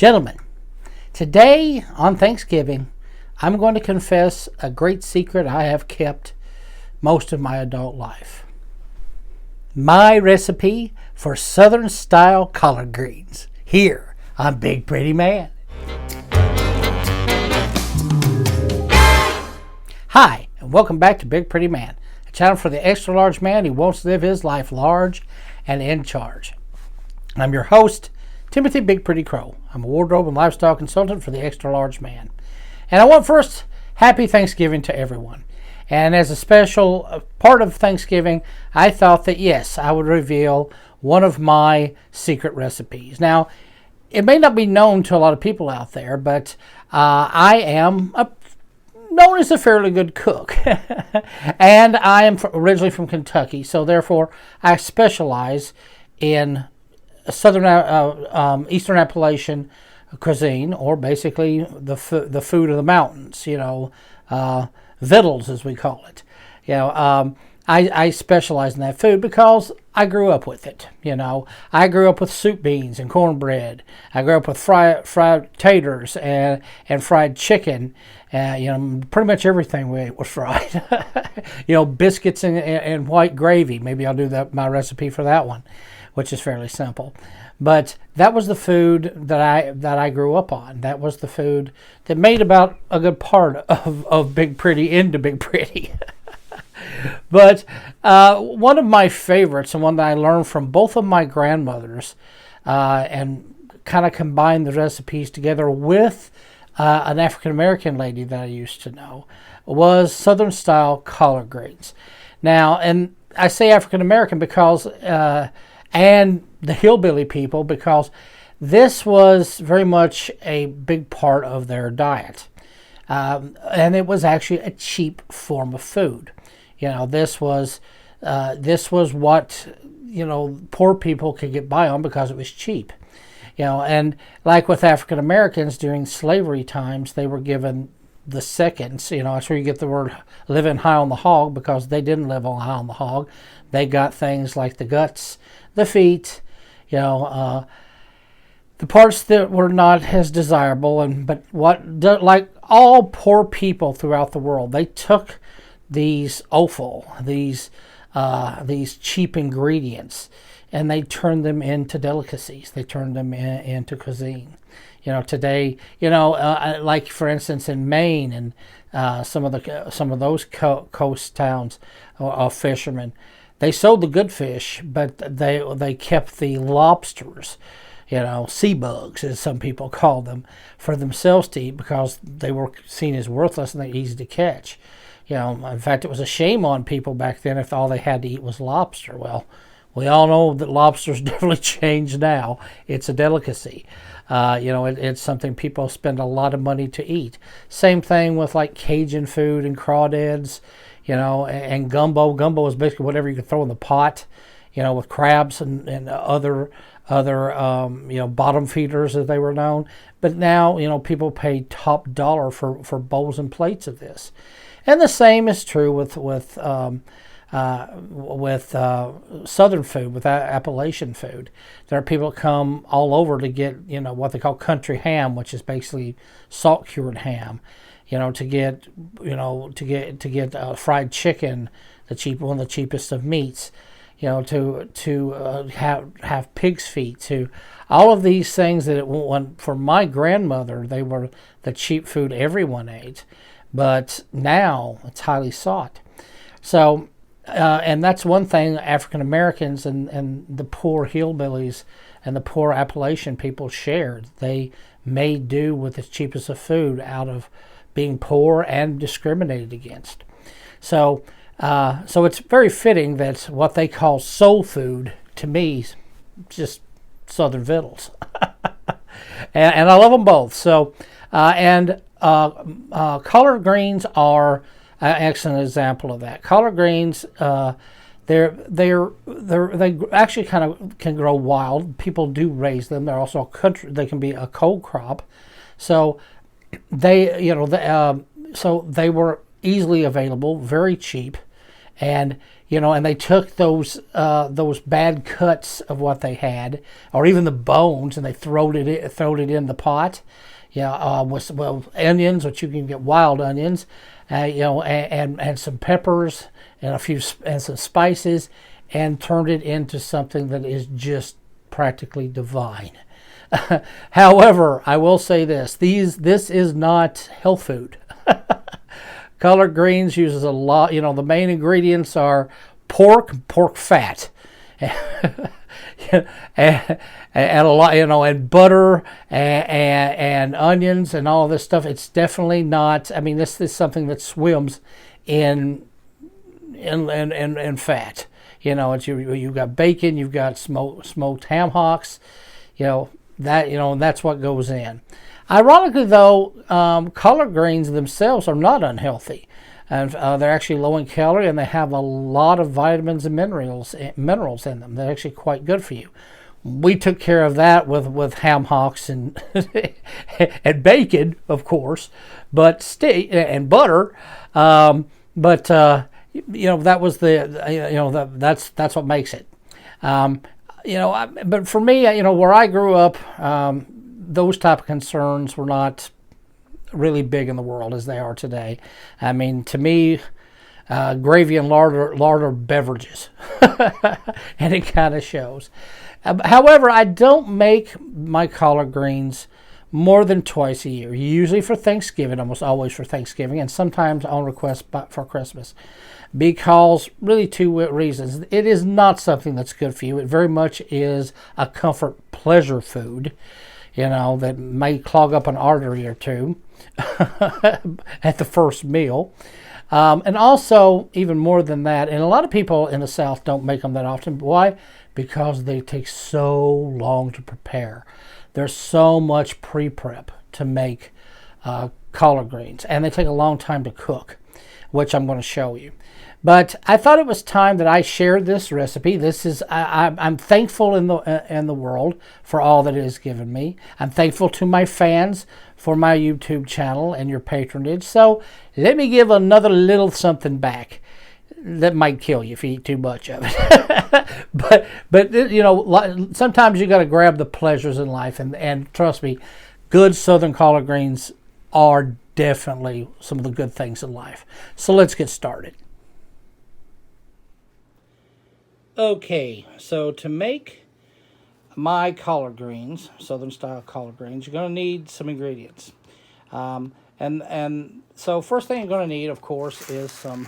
Gentlemen, today on Thanksgiving, I'm going to confess a great secret I have kept most of my adult life. My recipe for Southern style collard greens here on Big Pretty Man. Hi, and welcome back to Big Pretty Man, a channel for the extra large man who wants to live his life large and in charge. I'm your host, Timothy Big Pretty Crow. I'm a wardrobe and lifestyle consultant for the extra large man. And I want first, happy Thanksgiving to everyone. And as a special part of Thanksgiving, I thought that yes, I would reveal one of my secret recipes. Now, it may not be known to a lot of people out there, but I am known as a fairly good cook. And I am originally from Kentucky, so therefore I specialize in southern Eastern Appalachian cuisine, or basically the food of the mountains, victuals as we call it. I specialize in that food because I grew up with it. I grew up with soup beans and cornbread. I grew up with fried taters and fried chicken. Pretty much everything we ate was fried. Biscuits and white gravy. Maybe I'll do my recipe for that one, which is fairly simple. But that was the food that I grew up on. That was the food that made about a good part of Big Pretty into Big Pretty. But one of my favorites, and one that I learned from both of my grandmothers, and kind of combined the recipes together with an African-American lady that I used to know, was Southern style collard greens. Now, and I say African-American because and the hillbilly people, because this was very much a big part of their diet. And it was actually a cheap form of food. This was what, poor people could get by on because it was cheap. And like with African Americans during slavery times, they were given the seconds. That's where you get the word living high on the hog, because they didn't live on high on the hog. They got things like the guts, the feet, the parts that were not as desirable. Like all poor people throughout the world, they took these offal, these cheap ingredients, and they turned them into delicacies. They turned them into cuisine. Today, like for instance in Maine and some of those coast towns of fishermen, they sold the good fish, but they kept the lobsters, sea bugs as some people call them, for themselves to eat because they were seen as worthless and they're easy to catch. In fact, it was a shame on people back then if all they had to eat was lobster. Well, we all know that lobster's definitely changed now. It's a delicacy. It's something people spend a lot of money to eat. Same thing with like Cajun food and crawdads, and gumbo. Gumbo is basically whatever you can throw in the pot, with crabs and other bottom feeders as they were known. But now, people pay top dollar for bowls and plates of this. And the same is true with Southern food, with Appalachian food. There are people that come all over to get, what they call country ham, which is basically salt cured ham. To get fried chicken, one of the cheapest of meats. To have pig's feet. To all of these things that for my grandmother, they were the cheap food everyone ate. But now it's highly sought. So, and that's one thing African Americans and the poor hillbillies and the poor Appalachian people shared. They made do with the cheapest of food out of being poor and discriminated against. So it's very fitting that what they call soul food, to me, is just Southern victuals. and I love them both. So, collard greens are an excellent example of that. Collard greens, they actually kind of can grow wild. People do raise them. They're also they can be a cold crop. So they were easily available, very cheap, And and they took those bad cuts of what they had, or even the bones, and they throwed it in the pot. With onions, which you can get wild onions, and some peppers and some spices, and turned it into something that is just practically divine. However, I will say this: this is not health food. Collard greens uses a lot. The main ingredients are pork fat, and a lot, and butter and onions and all of this stuff. It's definitely not. I mean, this is something that swims in fat. You've got bacon, you've got smoked ham-hocks. And that's what goes in. Ironically, though, collard greens themselves are not unhealthy, and they're actually low in calorie, and they have a lot of vitamins and minerals in them. They're actually quite good for you. We took care of that with ham-hocks and and bacon, of course, but and butter. That was that's what makes it. But for me, where I grew up, those type of concerns were not really big in the world as they are today. I mean, to me, gravy and lard are beverages, and it kind of shows. However, I don't make my collard greens more than twice a year, usually for Thanksgiving, almost always for Thanksgiving, and sometimes on request for Christmas, because really two reasons. It is not something that's good for you. It very much is a comfort pleasure food, that may clog up an artery or two at the first meal. And also, even more than that, and a lot of people in the South don't make them that often. Why? Because they take so long to prepare. There's so much pre-prep to make collard greens, and they take a long time to cook, which I'm going to show you. But I thought it was time that I shared this recipe. I'm thankful in the world for all that it has given me. I'm thankful to my fans for my YouTube channel and your patronage. So let me give another little something back. That might kill you if you eat too much of it. but sometimes you got to grab the pleasures in life, and trust me, good Southern collard greens are definitely some of the good things in life. So let's get started. Okay, so to make my collard greens, Southern style collard greens, you're going to need some ingredients. And so first thing you're going to need, of course, is some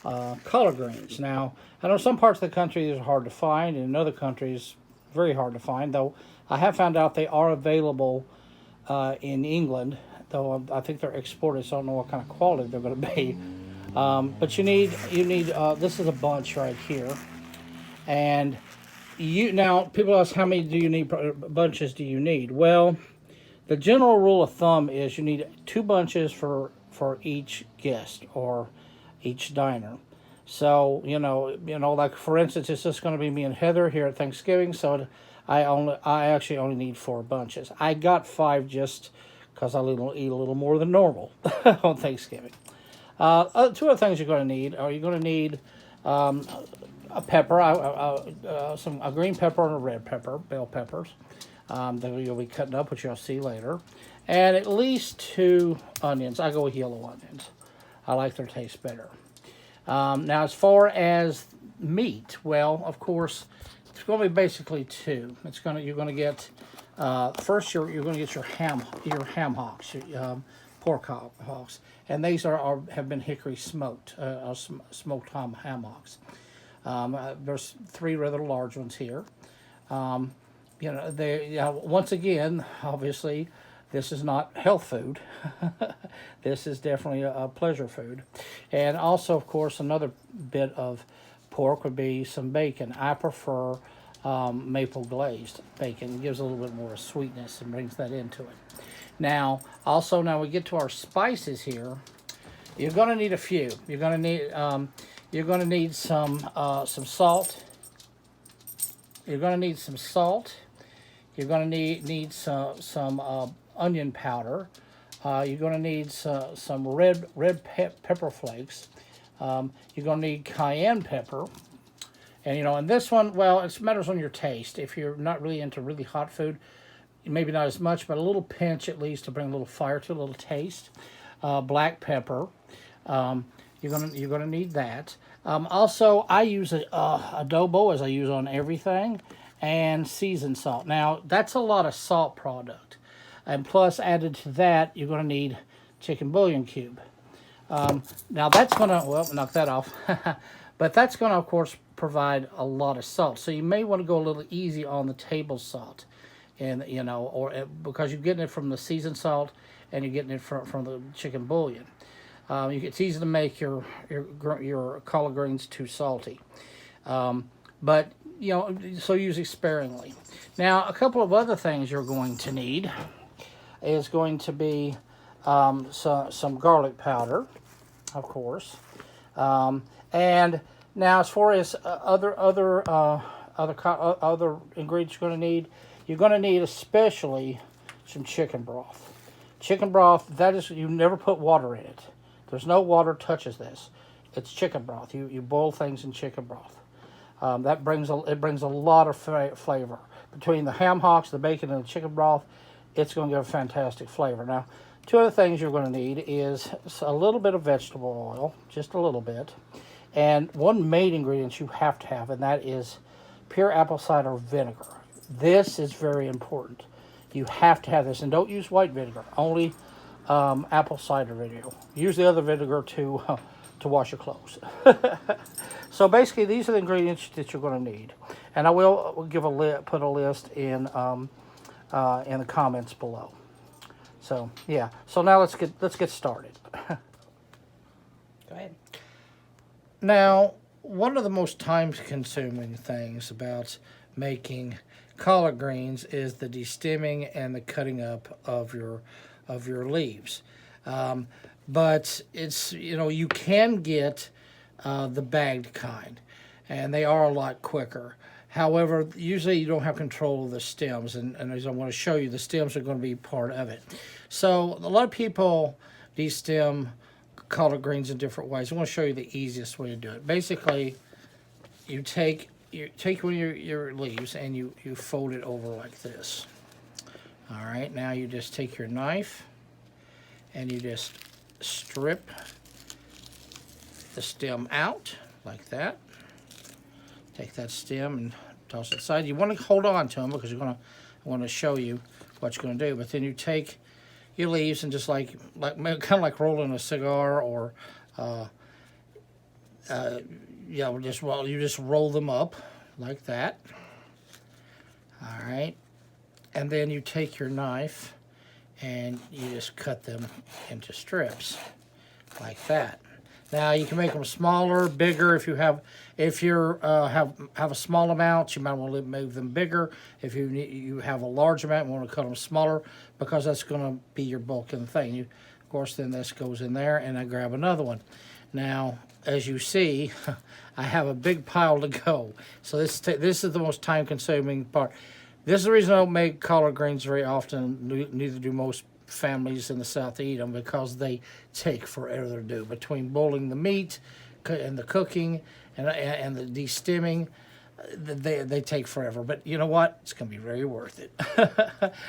collard greens. Now, I know some parts of the country these are hard to find, and in other countries very hard to find, though I have found out they are available in England, though I think they're exported, so I don't know what kind of quality they're going to be. But you need this is a bunch right here. And now people ask, how many bunches do you need? Well, the general rule of thumb is you need 2 bunches for each guest or each diner. So like for instance, it's just going to be me and Heather here at Thanksgiving. So I actually only need 4 bunches. I got 5 just because I eat a little more than normal on Thanksgiving. 2 other things you're going to need are a pepper, a green pepper and a red pepper, bell peppers. That you'll be cutting up, which you'll see later. And at least 2 onions. I go with yellow onions. I like their taste better. Now, as far as meat, well, of course, it's going to be basically 2. You're going to get first. You're going to get your ham-hocks, pork hocks, and these have been hickory smoked, smoked ham-hocks. There's 3 rather large ones here. Once again, obviously, this is not health food. This is definitely a pleasure food. And also, of course, another bit of pork would be some bacon. I prefer maple glazed bacon. It gives a little bit more sweetness and brings that into it. Now we get to our spices here. You're going to need a few. You're going to need some salt. You're going to need some salt. You're going to need some onion powder. You're going to need some red pepper flakes. You're going to need cayenne pepper. And, and this one, well, it matters on your taste. If you're not really into really hot food, maybe not as much, but a little pinch at least to bring a little fire to a little taste. Black pepper. You're gonna need that. Also, I use adobo, as I use on everything, and seasoned salt. Now, that's a lot of salt product. And plus, added to that, you're going to need chicken bouillon cube. Now, that's going to, well, knock that off. But that's going to, of course, provide a lot of salt. So you may want to go a little easy on the table salt. And, because you're getting it from the seasoned salt and you're getting it from the chicken bouillon. It's easy to make your collard greens too salty. But, so use it sparingly. Now, a couple of other things you're going to need is going to be some garlic powder, of course. And now, as far as other ingredients you're going to need especially some chicken broth. Chicken broth, that is, you never put water in it. There's no water touches this. It's chicken broth. You boil things in chicken broth. That brings a lot of flavor. Between the ham-hocks, the bacon, and the chicken broth, it's going to give a fantastic flavor. Now, two other things you're going to need is a little bit of vegetable oil, just a little bit, and one main ingredient you have to have, and that is pure apple cider vinegar. This is very important. You have to have this, and don't use white vinegar, only apple cider vinegar. Use the other vinegar to wash your clothes. So basically, these are the ingredients that you're going to need, and I will put a list in the comments below. So yeah. So now let's get started. Go ahead. Now, one of the most time-consuming things about making collard greens is the destemming and the cutting up of your leaves. But it's, you can get the bagged kind, and they are a lot quicker. However, usually you don't have control of the stems, and as I want to show you, the stems are going to be part of it. So a lot of people destem collard greens in different ways. I want to show you the easiest way to do it. Basically, you take one of your leaves and you fold it over like this. All right, now you just take your knife and you just strip the stem out like that. Take that stem and toss it aside. You want to hold on to them because I want to show you what you're going to do. But then you take your leaves and just kind of like rolling a cigar, or you just roll them up like that. All right, and then you take your knife and you just cut them into strips like that. Now you can make them smaller, bigger. If you have a small amount, you might want to move them bigger. If you have a large amount, you want to cut them smaller because that's going to be your bulk in the thing. Of course, then this goes in there, and I grab another one. Now, as you see, I have a big pile to go. So this is the most time-consuming part. This is the reason I don't make collard greens very often. Neither do most families in the South eat them, because they take forever to do. Between boiling the meat and the cooking and the destemming, they take forever. But you know what? It's going to be very worth it.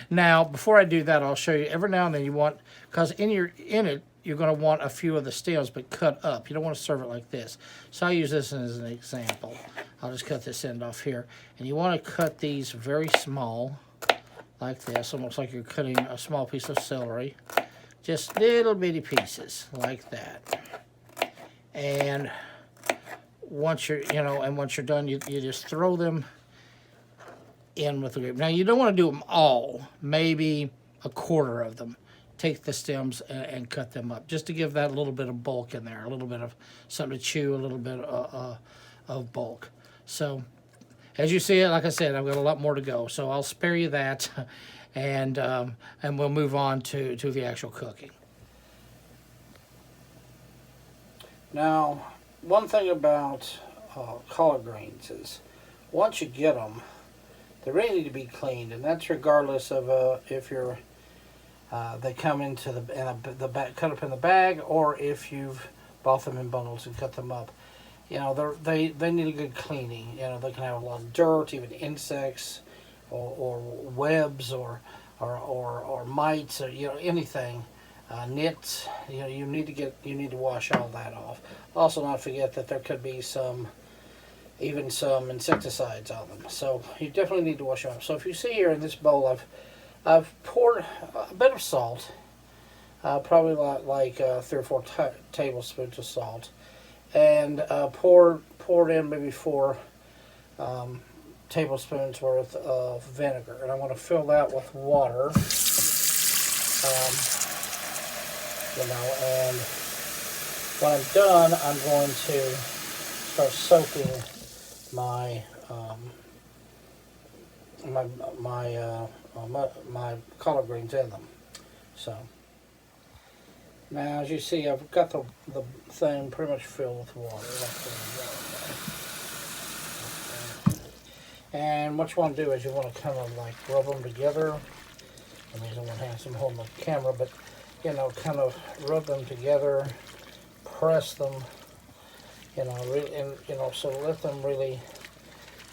Now, before I do that, I'll show you. Every now and then you want, because in it you're going to want a few of the stems, but cut up. You don't want to serve it like this. So I'll use this as an example. I'll just cut this end off here, and you want to cut these very small, like this, almost like you're cutting a small piece of celery. Just little bitty pieces like that. And once you're done, you just throw them in with the grape. Now you don't want to do them all, maybe a quarter of them. Take the stems and cut them up, just to give that a little bit of bulk in there, a little bit of something to chew, a little bit of bulk. So, as you see it, like I said, I've got a lot more to go, so I'll spare you that, and we'll move on to the actual cooking. Now, one thing about collard greens is, once you get them, they really need to be cleaned, and that's regardless of if they come into the bag, cut up in the bag, or if you've bought them in bundles and cut them up. You know, they need a good cleaning. You know, they can have a lot of dirt, even insects, or webs, or mites, or anything, nits. You need to wash all that off. Also, not forget that there could be even some insecticides on them. So you definitely need to wash them off. So if you see here in this bowl, I've poured a bit of salt, probably like 3 or 4 tablespoons of salt, and poured in maybe 4 tablespoons worth of vinegar, and I want to fill that with water. And when I'm done, I'm going to start soaking my my collard greens in them. So now, as you see, I've got the thing pretty much filled with water. And what you want to do is you want to kind of like rub them together. I mean, I don't want to have some holding the camera, but kind of rub them together, press them, really, and so let them really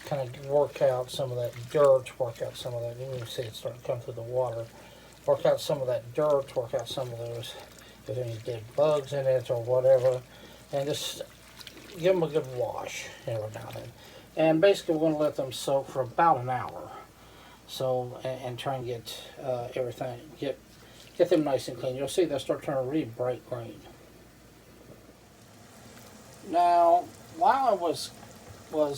kind of work out some of that dirt, work out some of that. You can see it's starting to come through the water. Work out some of that dirt, work out some of those, if there's any dead bugs in it or whatever, and just give them a good wash every now and then. And basically, we're going to let them soak for about an hour. So, and try and get everything, get them nice and clean. You'll see they'll start turning really bright green. Now, while I was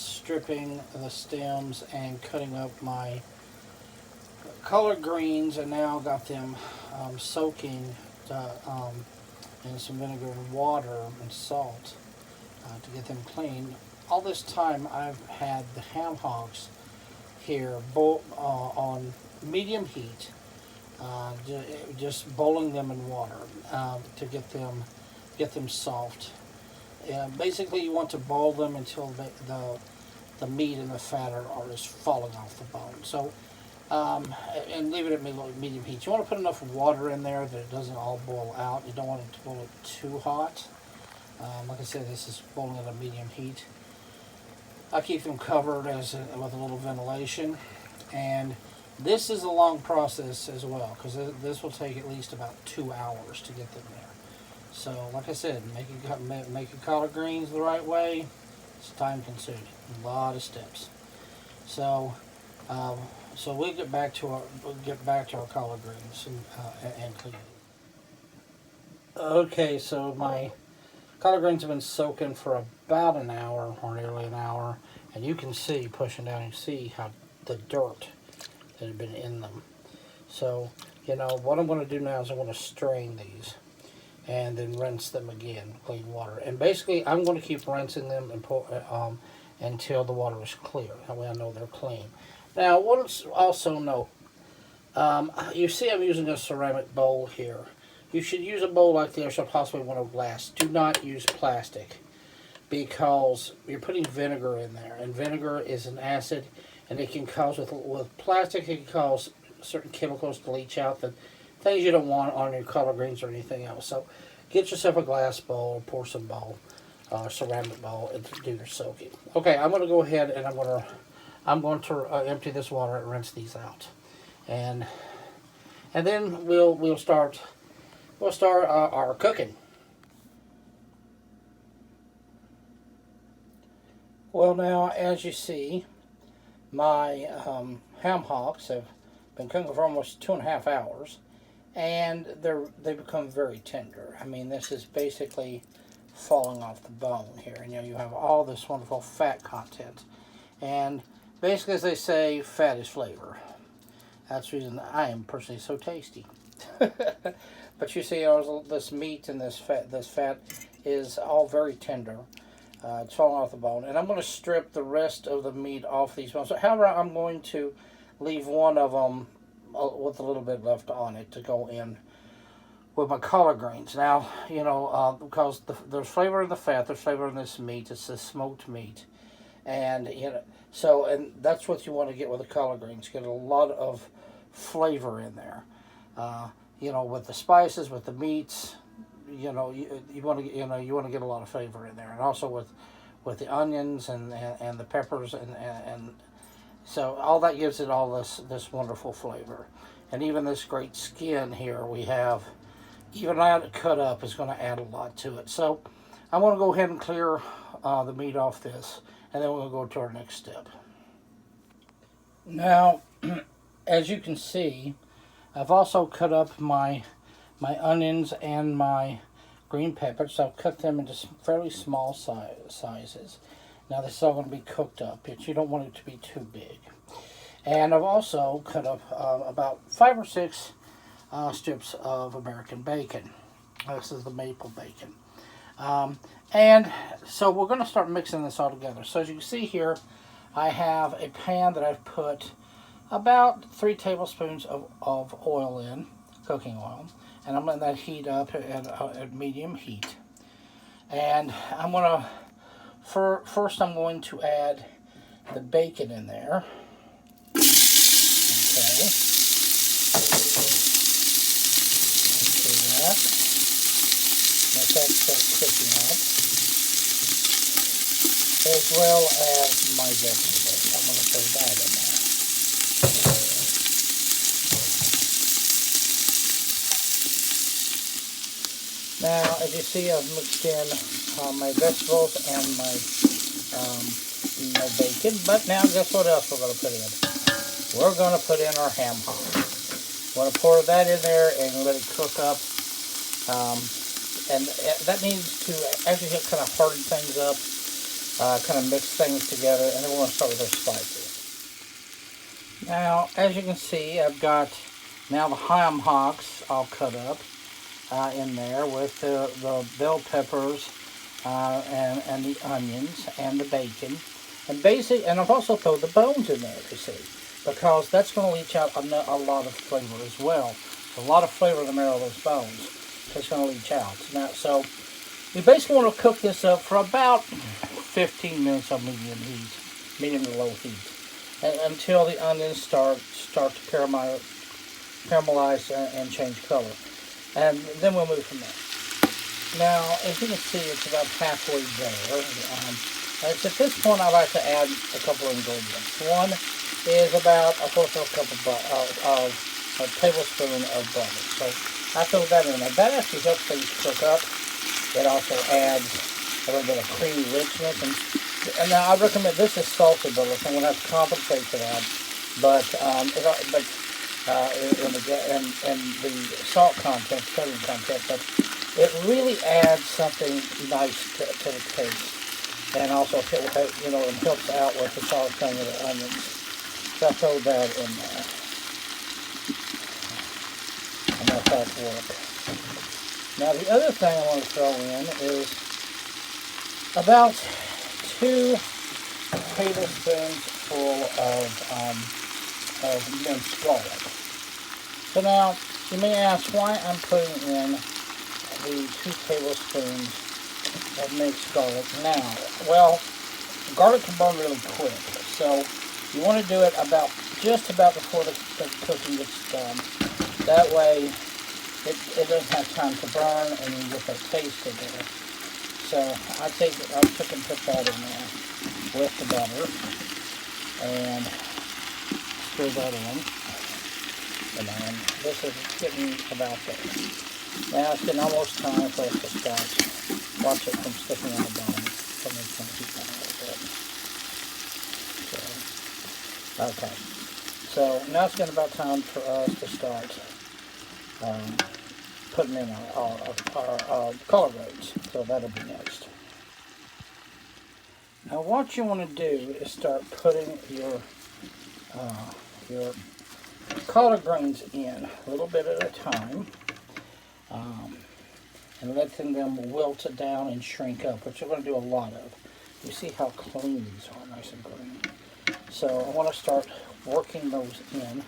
stripping the stems and cutting up my collard greens, and now got them soaking in some vinegar and water and salt to get them clean. All this time I've had the ham-hocks here on medium heat, just boiling them in water to get them soft. Basically, you want to boil them until the meat and the fat are just falling off the bone. So, and leave it at medium heat. You want to put enough water in there that it doesn't all boil out. You don't want it to boil it too hot. Like I said, this is boiling at a medium heat. I keep them covered with a little ventilation, and this is a long process as well, because this will take at least about 2 hours to get them there. So, like I said, making collard greens the right way, it's time consuming, a lot of steps. So, we'll get back to our collard greens and clean. Okay, so my collard greens have been soaking for about an hour or nearly an hour, and you can see, pushing down, you see how the dirt that had been in them. So, what I'm going to do now is I'm going to strain these and then rinse them again with clean water. And basically, I'm going to keep rinsing them and until the water is clear. That way I know they're clean. Now, also note, you see I'm using a ceramic bowl here. You should use a bowl like this, or possibly one of glass. Do not use plastic, because you're putting vinegar in there, and vinegar is an acid, and it can cause, with plastic, it can cause certain chemicals to leach out, that things you don't want on your collard greens or anything else. So get yourself a glass bowl, porcelain bowl, ceramic bowl, and do your soaking. Okay, I'm going to go ahead and I'm going to empty this water and rinse these out, and then we'll start our cooking. Well, now, as you see, my ham-hocks have been cooking for almost 2.5 hours, and they become very tender. I mean, this is basically falling off the bone here, and you have all this wonderful fat content. And basically, as they say, fat is flavor. That's the reason I am personally so tasty. But you see, this meat and this fat is all very tender. It's falling off the bone, and I'm going to strip the rest of the meat off these bones. However, I'm going to leave one of them with a little bit left on it to go in with my collard greens. Now, because there's flavor in the fat, there's flavor in this meat. It's the smoked meat, and and that's what you want to get with the collard greens. Get a lot of flavor in there. With the spices, with the meats, you know, you want to you want to get a lot of flavor in there, and also with the onions and the peppers and so all that gives it all this wonderful flavor, and even this great skin here we have, even that cut up is going to add a lot to it. So I'm going to go ahead and clear the meat off this, and then we're going to go to our next step. Now, as you can see, I've also cut up my onions and my green peppers. So I've cut them into fairly small sizes. Now this is all going to be cooked up, but you don't want it to be too big. And I've also cut up about 5 or 6 strips of American bacon. This is the maple bacon. And so we're going to start mixing this all together. So as you can see here, I have a pan that I've put about 3 tablespoons of oil in, cooking oil. And I'm letting that heat up at medium heat. And I'm going to, first I'm going to add the bacon in there. Okay. Do that. Let that start cooking up. As well as my vegetables. I'm going to throw that in there. Now, as you see, I've mixed in my vegetables and my bacon. But now, guess what else we're going to put in? We're going to put in our ham hocks. We're going to pour that in there and let it cook up. And that needs to actually kind of harden things up, kind of mix things together. And then we're going to start with our spices. Now, as you can see, I've got now the ham hocks all cut up. In there with the bell peppers and the onions and the bacon, and I've also thrown the bones in there, you see, because that's going to leach out a lot of flavor as well. There's a lot of flavor in the marrow of those bones that's going to leach out. Now, so we basically want to cook this up for about 15 minutes on medium to low heat, until the onions start to caramelize and change color. And then we'll move from there. Now, as you can see, it's about halfway there. It's at this point I like to add a couple of ingredients. One is about a tablespoon of butter. So I throw that in there. That actually helps things cook up. It also adds a little bit of creamy richness. And now I recommend, this is salted butter, so I'm going to have to compensate for that. But and the salt content, sodium content, but it really adds something nice to the taste, and also it helps out with the sauteing of the onions. So I throw that in there, and let that work. Now the other thing I want to throw in is about 2 tablespoons full of minced garlic. So now, you may ask why I'm putting in the 2 tablespoons of minced garlic now. Well, garlic can burn really quick, so you want to do it just about before the cooking gets done. That way, it doesn't have time to burn, and you get that taste in there. So I took and put that in there with the butter, and stir that in. And then this is getting about there. Now it's getting almost time for us to start. Watch it from sticking on the bone. Somebody's going to keep that a little bit. Okay. So now it's getting about time for us to start putting in our color rates. So that'll be next. Now what you want to do is start putting your collard greens in a little bit at a time, and letting them wilt down and shrink up, which you're going to do a lot of. You see how clean these are, nice and green. So I want to start working those in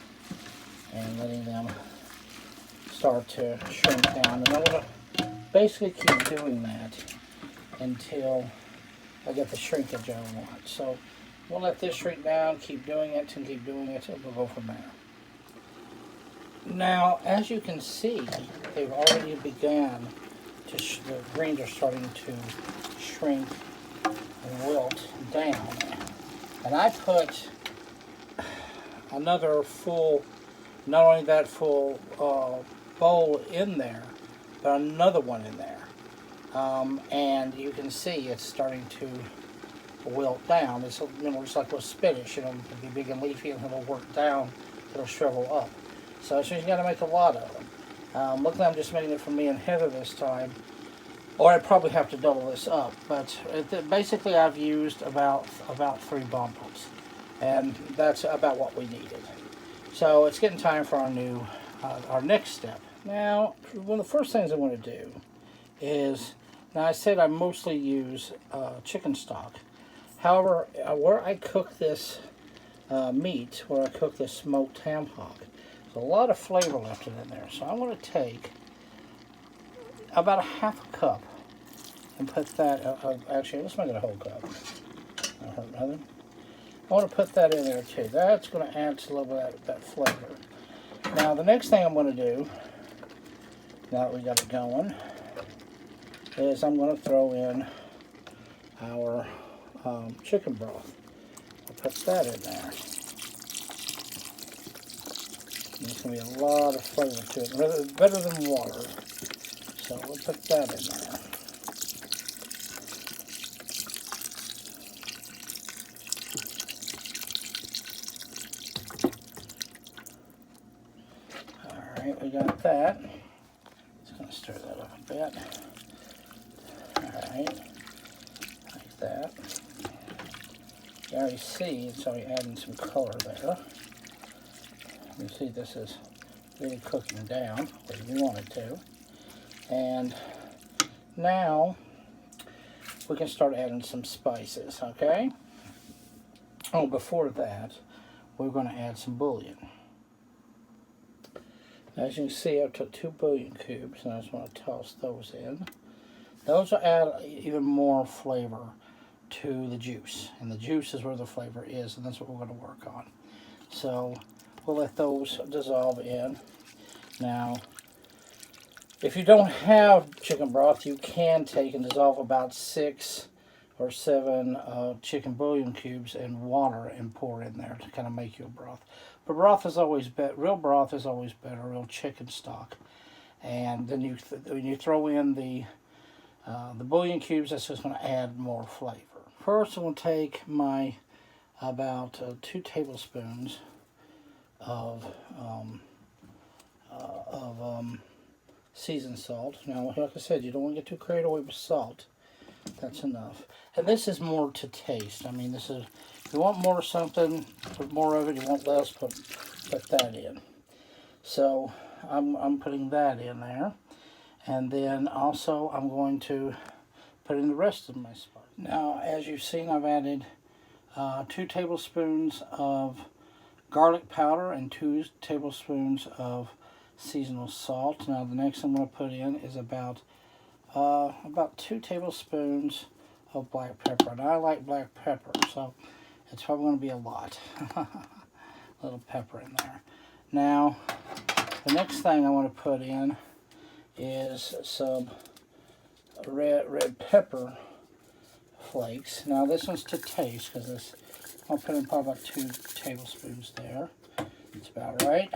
and letting them start to shrink down, and I want to basically keep doing that until I get the shrinkage I want. So we'll let this shrink down, keep doing it, and we'll go from there. Now, as you can see, they've already begun the greens are starting to shrink and wilt down. And I put another full, not only that full bowl in there, but another one in there. And you can see it's starting to wilt down. It's just like with spinach, it'll be big and leafy and it'll work down, it'll shrivel up. So you got to make a lot of them. Luckily I'm just making it for me and Heather this time, or I'd probably have to double this up. But basically I've used about 3 bundles, and that's about what we needed. So it's getting time for our next step. Now, one of the first things I want to do is, now I said I mostly use chicken stock. However, where I cook this meat, where I cook this smoked ham hock, there's a lot of flavor left in there. So I'm going to take about a half a cup and put that, actually, let's make it a whole cup. Don't hurt nothing. I want to put that in there too. That's going to add to a little bit of that flavor. Now, the next thing I'm going to do, now that we got it going, is I'm going to throw in our chicken broth. I'll put that in there. There's going to be a lot of flavor to it, better than water. So we'll put that in there. Alright, we got that. Just going to stir that up a bit. Alright, like that. You already see it's already adding some color there. You see this is really cooking down where you want it to. And now we can start adding some spices, okay? Oh, before that, we're going to add some bouillon. As you can see, I took 2 bouillon cubes, and I just want to toss those in. Those will add even more flavor to the juice, and the juice is where the flavor is, and that's what we're going to work on. So we'll let those dissolve in. Now, if you don't have chicken broth, you can take and dissolve about 6 or 7 chicken bouillon cubes in water and pour in there to kind of make you a broth. But broth is always better. Real broth is always better. Real chicken stock. And then when you throw in the bouillon cubes, that's just going to add more flavor. First, I'm going to take my about 2 tablespoons of seasoned salt. Now, like I said, you don't want to get too carried away with salt. That's enough. And this is more to taste. I mean, this is, if you want more of something, put more of it. You want less, put that in. So I'm putting that in there. And then also I'm going to put in the rest of my spice. Now, as you've seen, I've added 2 tablespoons of garlic powder and 2 tablespoons of seasonal salt. Now, the next I'm going to put in is about 2 tablespoons of black pepper. And I like black pepper, so it's probably going to be a lot. A little pepper in there. Now, the next thing I want to put in is some red pepper flakes. Now, this one's to taste, because I'll put in probably about 2 tablespoons there. That's about right.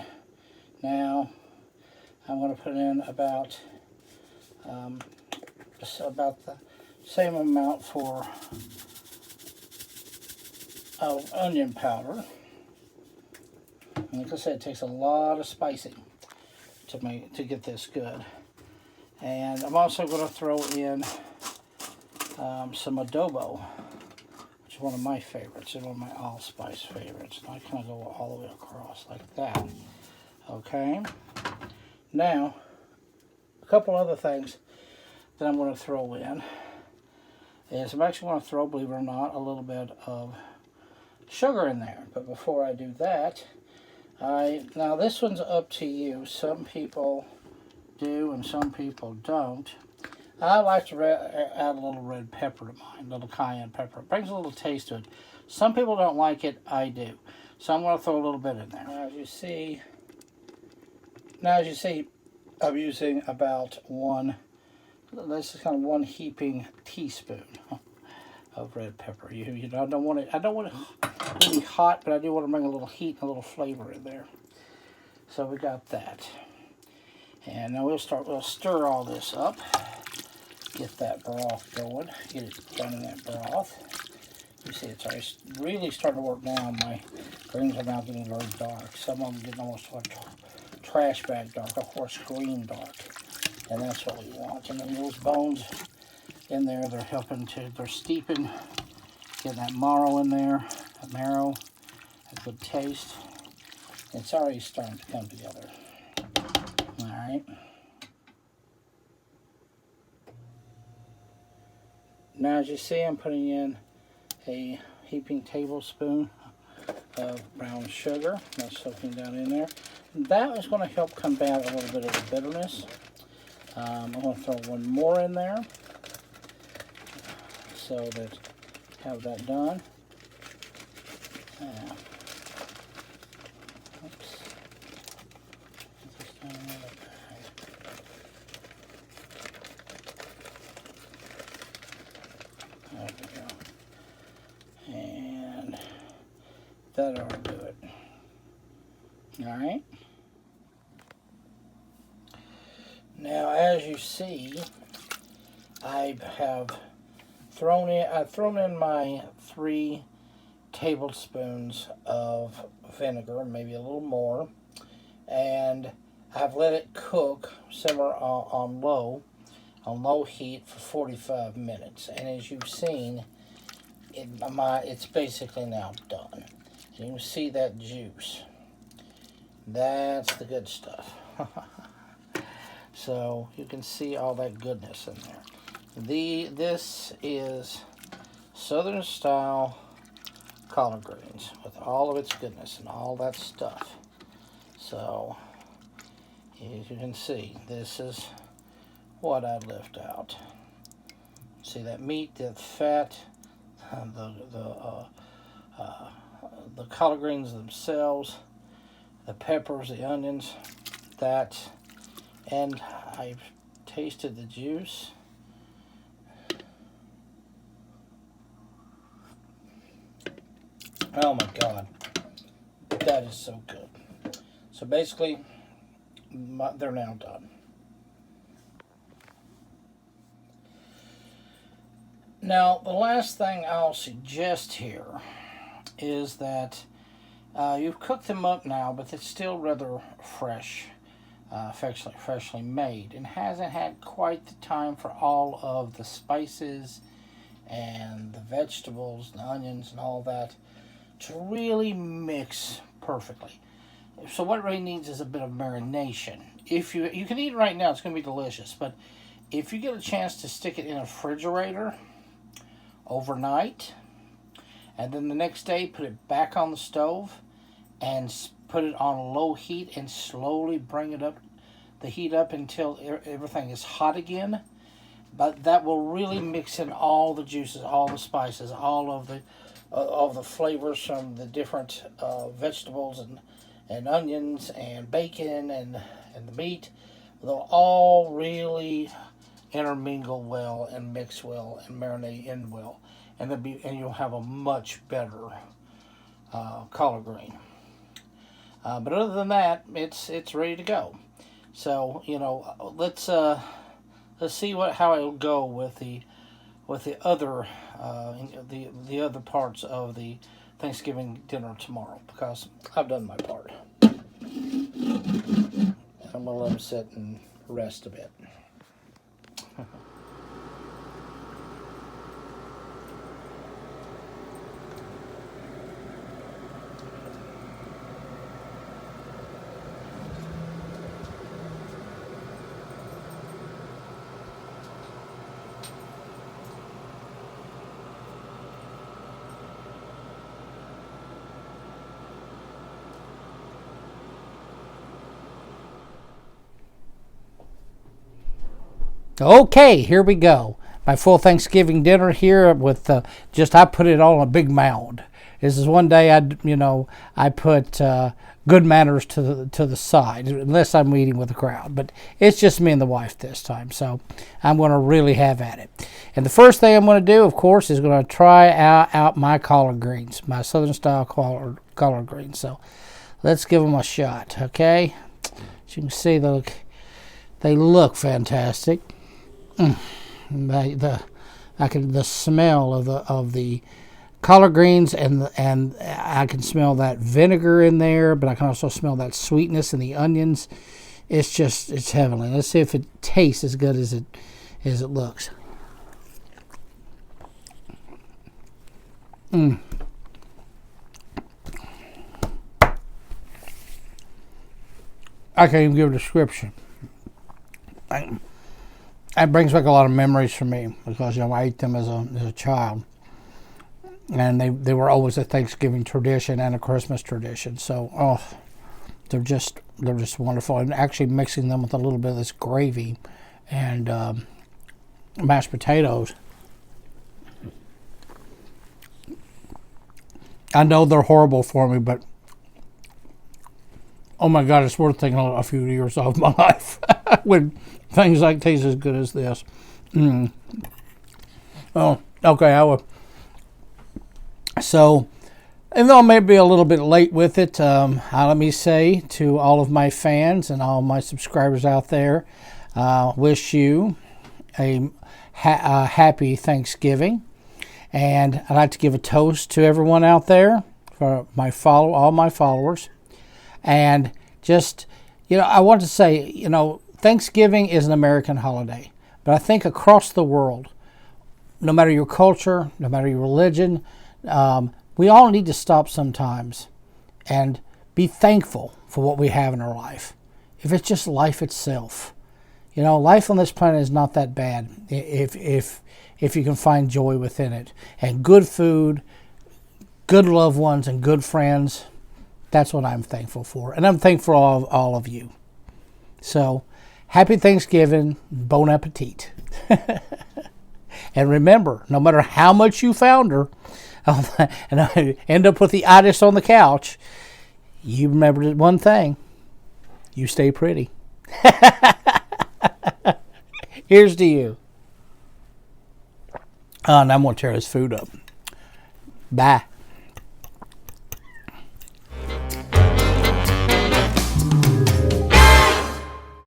Now, I'm going to put in about just about the same amount for onion powder. And like I said, it takes a lot of spicing to get this good. And I'm also going to throw in some adobo, which is one of my favorites. It's one of my allspice favorites. And I kind of go all the way across like that. Okay. Now, a couple other things that I'm going to throw in is I'm actually going to throw, believe it or not, a little bit of sugar in there. But before I do that, now this one's up to you. Some people do and some people don't. I like to add a little red pepper to mine, a little cayenne pepper. It brings a little taste to it. Some people don't like it, I do. So I'm going to throw a little bit in there. Now as you see, I'm using about 1 This is kind of 1 heaping teaspoon of red pepper. You know, I don't want it really hot, but I do want to bring a little heat and a little flavor in there. So we got that. And now we'll stir all this up. Get that broth going. Get it done in that broth. You see it's already really starting to work now. My greens are now getting very dark. Some of them getting almost like trash bag dark, of course green dark. And that's what we want. And then those bones in there, they're steeping, getting that marrow in there, a good taste. It's already starting to come together. All right. Now, as you see, I'm putting in a heaping tablespoon of brown sugar. That's soaking down in there. That is going to help combat a little bit of the bitterness. I'm going to throw 1 more in there so that have that done. Oops. There we go. And that ought to do it. All right. Now, as you see, I have thrown in my 3 tablespoons of vinegar, maybe a little more, and I've let it cook, simmer on low heat for 45 minutes. And as you've seen, it's basically now done. And you can see that juice. That's the good stuff. So you can see all that goodness in there. This is Southern style collard greens with all of its goodness and all that stuff. So as you can see, this is what I left out. See that meat, that fat, the collard greens themselves, the peppers, the onions, that. And I've tasted the juice. Oh my God, that is so good. So basically, they're now done. Now, the last thing I'll suggest here is that you've cooked them up now, but it's still rather fresh. Freshly made, and hasn't had quite the time for all of the spices and the vegetables, the onions and all that to really mix perfectly. So what it really needs is a bit of marination. If you can eat it right now, it's going to be delicious, but if you get a chance to stick it in a refrigerator overnight, and then the next day put it back on the stove and put it on low heat and slowly bring it up, the heat up until everything is hot again. But that will really mix in all the juices, all the spices, all of the flavors from the different vegetables and onions and bacon and the meat. They'll all really intermingle well and mix well and marinate in well, and you'll have a much better collard green. But other than that, it's ready to go. So let's see how it'll go with the other the other parts of the Thanksgiving dinner tomorrow, because I've done my part. I'm gonna let them sit and rest a bit. Okay, here we go. My full Thanksgiving dinner here with I put it all on a big mound. This is one day I put good manners to the side, unless I'm eating with a crowd. But it's just me and the wife this time, so I'm going to really have at it. And the first thing I'm going to do, of course, is going to try out my collard greens, my southern style collard greens. So let's give them a shot, okay? As you can see, they look fantastic. The smell of the collard greens, and I can smell that vinegar in there, but I can also smell that sweetness in the onions. It's heavenly. Let's see if it tastes as good as it looks. I can't even give a description. It brings back a lot of memories for me, because I ate them as a child, and they were always a Thanksgiving tradition and a Christmas tradition. So they're just wonderful. And actually mixing them with a little bit of this gravy and mashed potatoes. I know they're horrible for me, but oh my God, it's worth taking a few years off my life when things like taste as good as this. Oh, okay. So, even though I may be a little bit late with it, let me say to all of my fans and all my subscribers out there, wish you a happy Thanksgiving. And I'd like to give a toast to everyone out there, for all my followers. And just, I want to say, Thanksgiving is an American holiday. But I think across the world, no matter your culture, no matter your religion, we all need to stop sometimes and be thankful for what we have in our life. If it's just life itself. Life on this planet is not that bad if you can find joy within it. And good food, good loved ones, and good friends, that's what I'm thankful for. And I'm thankful for all of you. So, happy Thanksgiving, bon appetit. And remember, no matter how much you founder, and I end up with the itis on the couch, you remember one thing: you stay pretty. Here's to you. And I'm going to tear this food up. Bye.